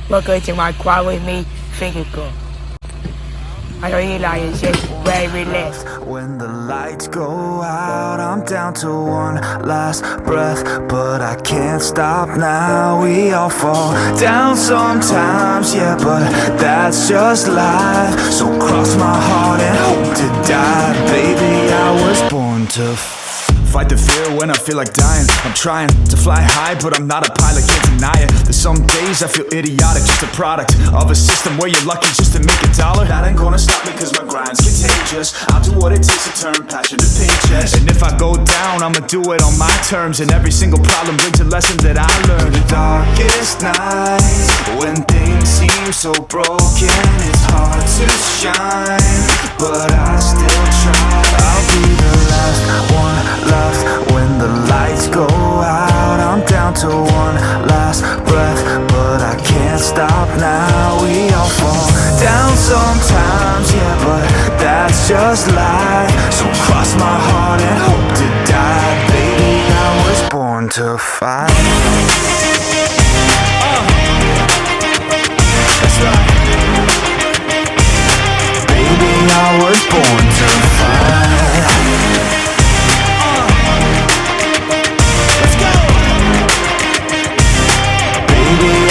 Welcome to my quad with me, physical. I know Eli is just very relaxed. When the lights go out, I'm down to one last breath, but I can't stop now. We all fall down sometimes, yeah, but that's just life. So cross my heart and hope to die. Baby, I was born to fight the fear when I feel like dying. I'm trying to fly high, but I'm not a pilot, can't deny it. There's some days I feel idiotic, just a product of a system where you're lucky just to make a dollar. That ain't gonna stop me cause my grind's contagious. I'll do what it takes to turn passion to paychecks. And if I go down, I'ma do it on my terms. And every single problem brings a lesson that I learned. The darkest nights, when things seem so broken, it's hard to shine, but I still try. I'll be the last one left when the lights go out. I'm down to one last breath, but I can't stop now. We all fall down sometimes, yeah, but that's just life. So cross my heart and hope to die. Baby, I was born to fight. That's right. Baby, I was born to fight.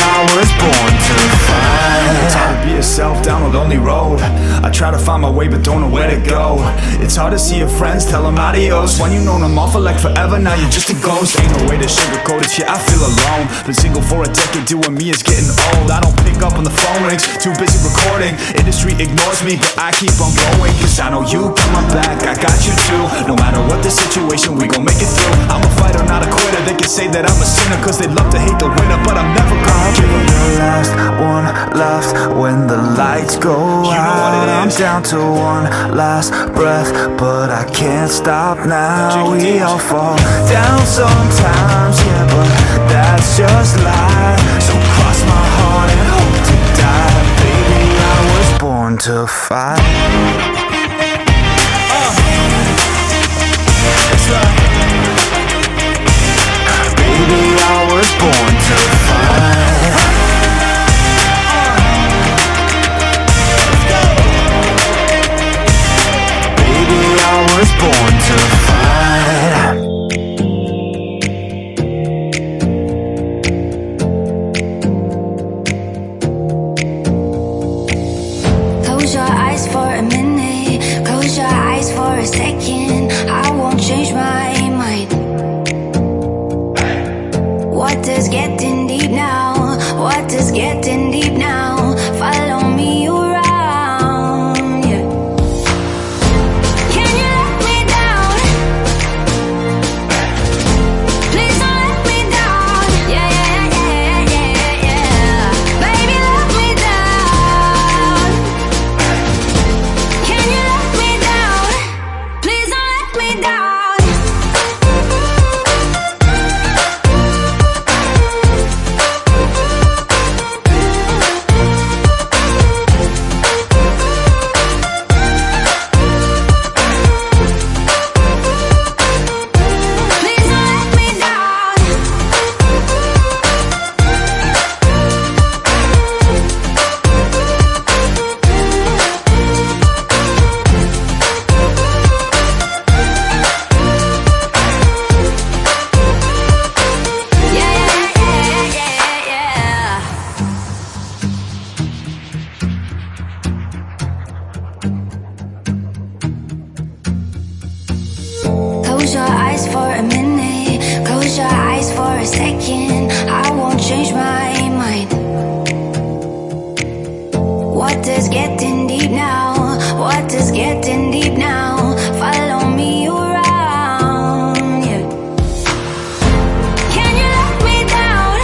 I was born to fight. It's hard to be yourself down a lonely road. I try to find my way but don't know where to go. It's hard to see your friends, tell them adios. When you known them all for like forever, now you're just a ghost. Ain't no way to sugarcoat it, yeah, I feel alone. Been single for a decade, doing me is getting old. I don't pick up on the phone rings, too busy recording. Industry ignores me, but I keep on going. Cause I know you got my back, I got you too. No matter what the situation, we gon' make it through. I'm a fighter, not a quitter. They can say that I'm a sinner cause they love to hate the winner, but I'm never gonna give up. The last one left when the lights go out. I'm down to one last breath, but I can't stop now. We all fall down sometimes, yeah, but that's just life. So cross my heart and hope to die. Baby, I was born to fight. That's right. Baby, I was born to fight. I was born to fight. Close your eyes for a minute, close your eyes for a second. I won't change my mind. Water's getting deep now, water's getting deep now. Follow me around. Close your eyes for a minute, close your eyes for a second. I won't change my mind. Water's getting deep now, water's getting deep now. Follow me around, yeah. Can you let me down?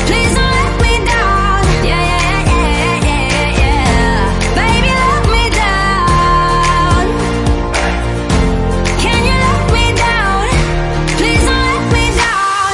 Please don't let me down. Yeah, yeah, yeah, yeah, yeah. Baby, let me down. Can you let me down? Please don't let me down.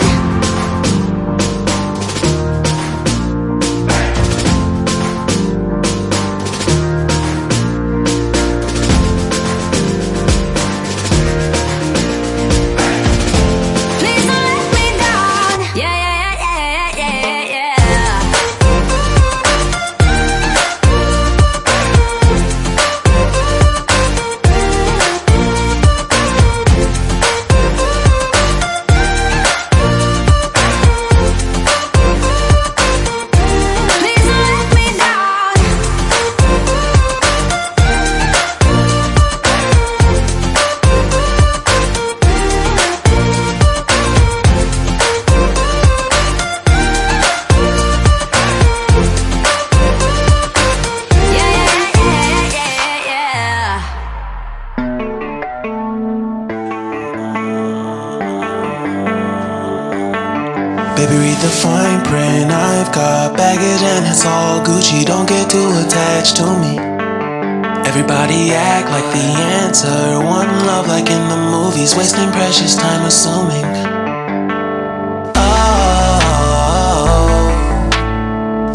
Baby, read the fine print. I've got baggage and it's all Gucci. Don't get too attached to me. Everybody act like the answer. One love like in the movies. Wasting precious time assuming.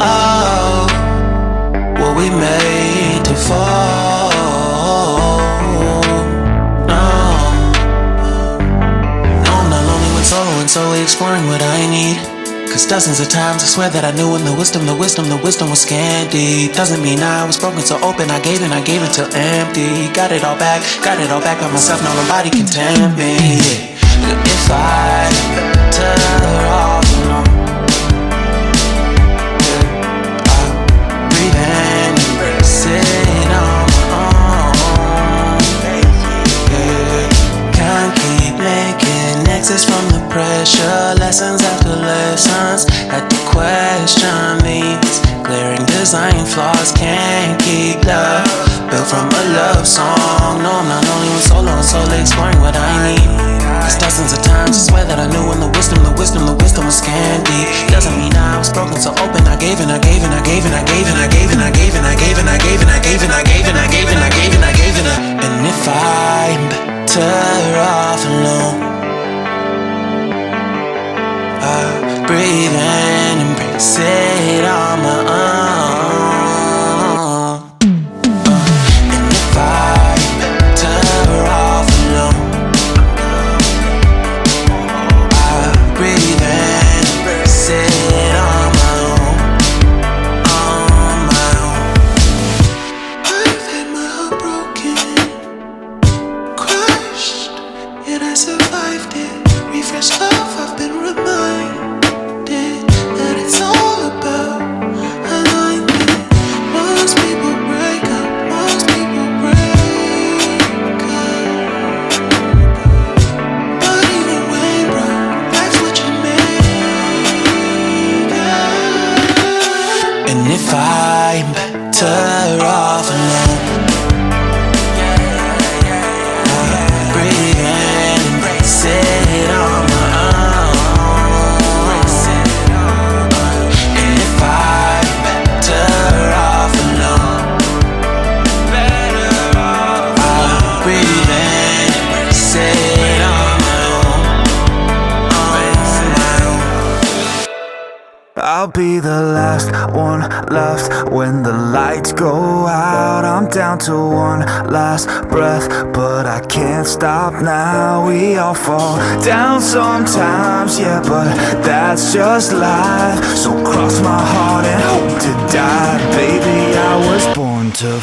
Oh, were we made to fall? No, I'm not lonely when solo and solely exploring what I need. Cause dozens of times I swear that I knew when the wisdom was scanty. Doesn't mean I was broken, so open, I gave till empty. Got it all back by myself, now nobody can tempt me. If I turn off alone, I breathe in, embrace it on my own. Can't keep making exits from the pressure. Lessons after lessons, had to question these glaring design flaws. Can't keep love built from a love song. No, I'm not only with solo and solely exploring what I need. Cause dozens of times I swear that I knew when the wisdom was scanty. Doesn't mean I was broken, so open, I gave and I gave and I gave and I gave and I gave and I gave and I gave and I gave and I gave and I gave and I gave and I gave and I gave and I. And if I'm better off alone, I breathe in, embrace it on my own. And if I'm better off alone, I breathe in, embrace it on my own, on my own. I've had my heart broken, crushed, yet I survived it. Refresh love, I've been reminded that it's all about alignment. Most people break up, most people break up. But even when broke, that's what you make up. And if I'm better off alone, breathe in, embrace it on my own. And if I'm better off alone, I'll breathe in, embrace it on my own. I'll be the last one left when the lights go out. I'm down to one last breath, but I can't stop now. We all fall down sometimes, yeah, but that's just life. So cross my heart and hope to die. Baby, I was born to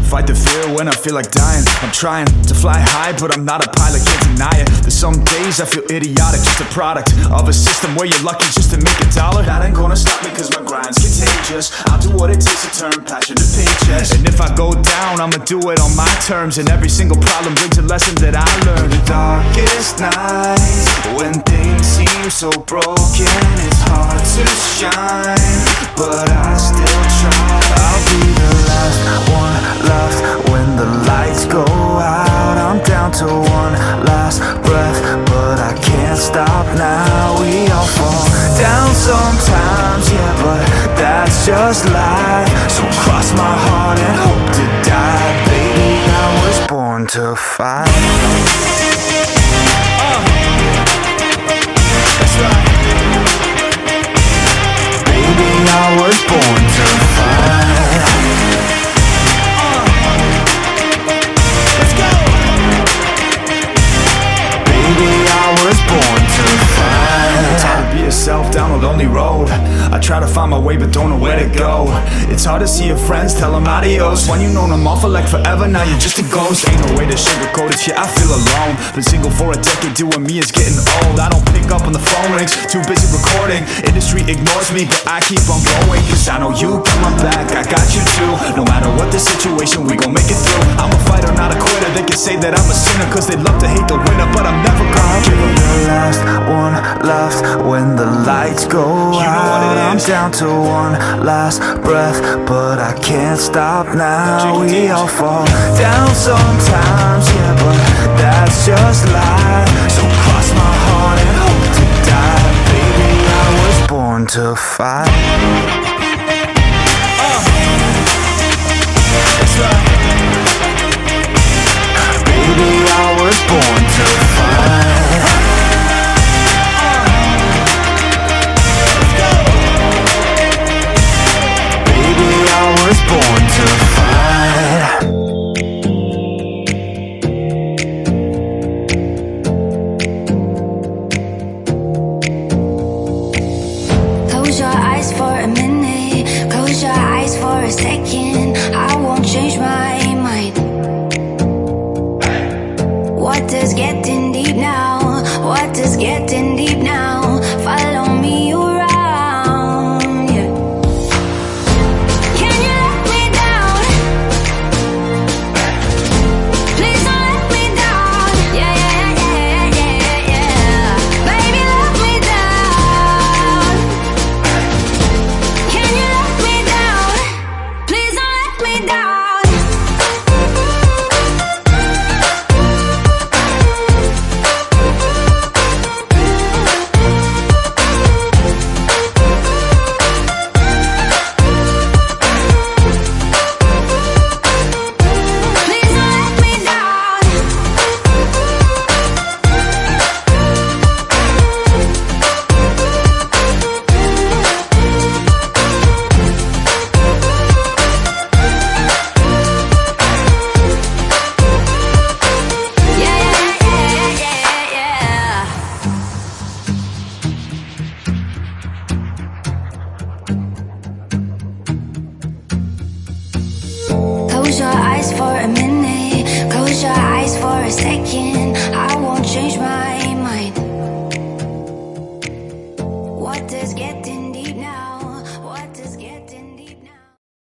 fight the fear when I feel like dying. I'm trying to fly high, but I'm not a pilot, can't deny it. There's some days I feel idiotic, just a product of a system where you're lucky just to make a dollar. That ain't gonna stop me cause my grind's contagious. I'll do what it takes to turn passion to paychecks. And if I go down, I'ma do it on my terms. And every single problem brings a lesson that I learned. The darkest nights, when things seem so broken, it's hard to shine, but I still try. I'll be the last one left when the lights go out. I'm down to one last breath, but I can't stop now. We all fall down sometimes, yeah, but that's just life. So cross my heart and hope to die. Baby, I was born to fight. That's right. Baby, I was born to fight. Was born to fight. It's hard to be yourself down a lonely road. I try to find my way but don't know where to go. It's hard to see your friends, tell them adios. When you known them all for like forever, now you're just a ghost. Ain't no way to sugarcoat it, yeah, I feel alone. Been single for a decade, doing me is getting old. I don't pick up when the phone rings, too busy recording. Industry ignores me, but I keep on going. Cause I know you got my back, I got you too. No matter what the situation, we gon' make it through. I'm a fighter, not a quitter. They can say that I'm a sinner cause they love to hate the winner, but I'm never gonna give up. The last one left when the lights go out. I'm down to one last breath, but I can't stop now. We all fall down sometimes, yeah, but that's just life. So cross my heart and hope to die. Baby, I born to fight. Baby, I was born to fight. Baby, I was born to fight. Close your eyes for a minute, close your eyes for a second. I won't change my